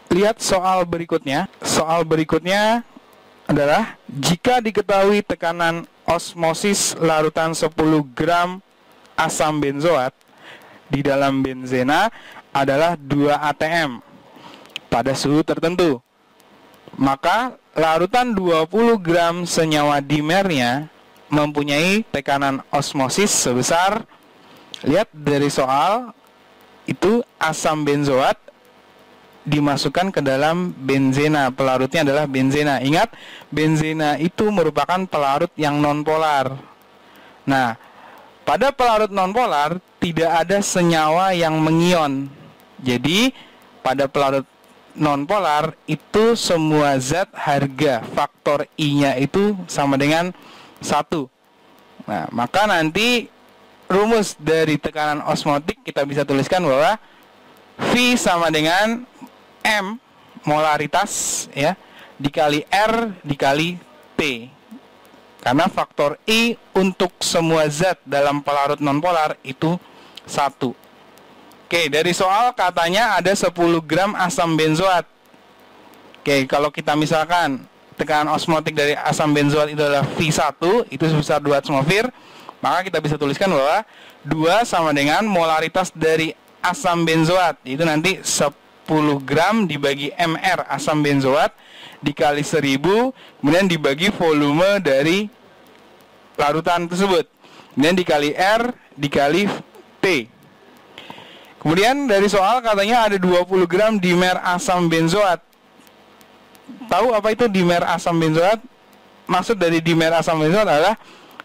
Lihat soal berikutnya. Soal berikutnya adalah jika diketahui tekanan osmosis larutan 10 gram asam benzoat di dalam benzena adalah 2 atm pada suhu tertentu, maka larutan 20 gram senyawa dimernya mempunyai tekanan osmosis sebesar, lihat dari soal itu, asam benzoat dimasukkan ke dalam benzena, pelarutnya adalah benzena. Ingat, benzena itu merupakan pelarut yang nonpolar. Nah, pada pelarut nonpolar tidak ada senyawa yang mengion. Jadi pada pelarut nonpolar itu semua zat harga faktor I-nya itu sama dengan 1. Nah, maka nanti rumus dari tekanan osmotik kita bisa tuliskan bahwa V sama dengan M molaritas ya dikali R dikali T. Karena faktor I untuk semua zat dalam pelarut nonpolar itu 1. Oke, dari soal katanya ada 10 gram asam benzoat. Oke, kalau kita misalkan tekanan osmotik dari asam benzoat itu adalah V1, itu sebesar 2 atmosfer, maka kita bisa tuliskan bahwa 2 sama dengan molaritas dari asam benzoat, itu nanti 10 gram dibagi mR asam benzoat dikali 1000, kemudian dibagi volume dari larutan tersebut, kemudian dikali R dikali T. Kemudian dari soal katanya ada 20 gram dimer asam benzoat. Tahu apa itu dimer asam benzoat? Maksud dari dimer asam benzoat adalah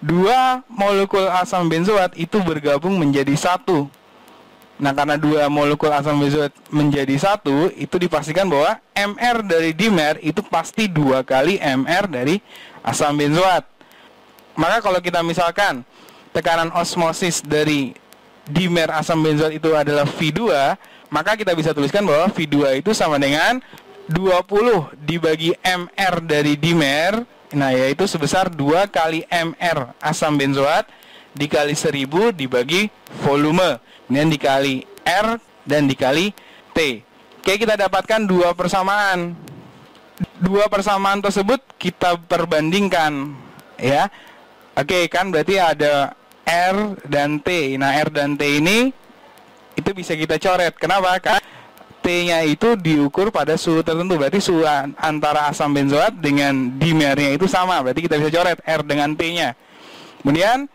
2 molekul asam benzoat itu bergabung menjadi 1. Nah, karena 2 molekul asam benzoat menjadi 1, itu dipastikan bahwa mR dari dimer itu pasti 2 kali mR dari asam benzoat. Maka kalau kita misalkan tekanan osmosis dari dimer asam benzoat itu adalah V2, maka kita bisa tuliskan bahwa V2 itu sama dengan 20 dibagi mR dari dimer, nah yaitu sebesar 2 kali mR asam benzoat dikali 1000 dibagi volume, kemudian dikali R dan dikali T. Oke, kita dapatkan 2 persamaan. 2 persamaan tersebut kita perbandingkan ya. Oke, kan berarti ada R dan T. Nah, R dan T ini itu bisa kita coret. Kenapa? Karena T-nya itu diukur pada suhu tertentu. Berarti suhu antara asam benzoat dengan dimernya itu sama. Berarti kita bisa coret R dengan T-nya. Kemudian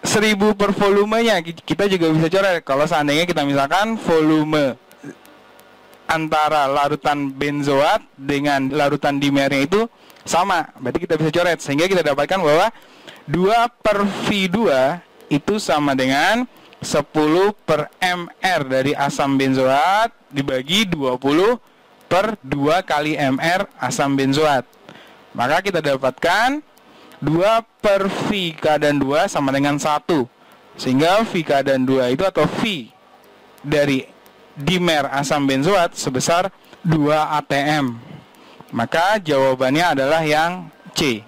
1000 per volumenya kita juga bisa coret. Kalau seandainya kita misalkan volume antara larutan benzoat dengan larutan dimernya itu sama, berarti kita bisa coret. Sehingga kita dapatkan bahwa 2 per V2 itu sama dengan 10 per mR dari asam benzoat dibagi 20 per 2 kali mR asam benzoat. Maka kita dapatkan 2 per V keadaan 2 sama dengan 1. Sehingga V keadaan 2 itu atau V dari dimer asam benzoat sebesar 2 atm. Maka jawabannya adalah yang C.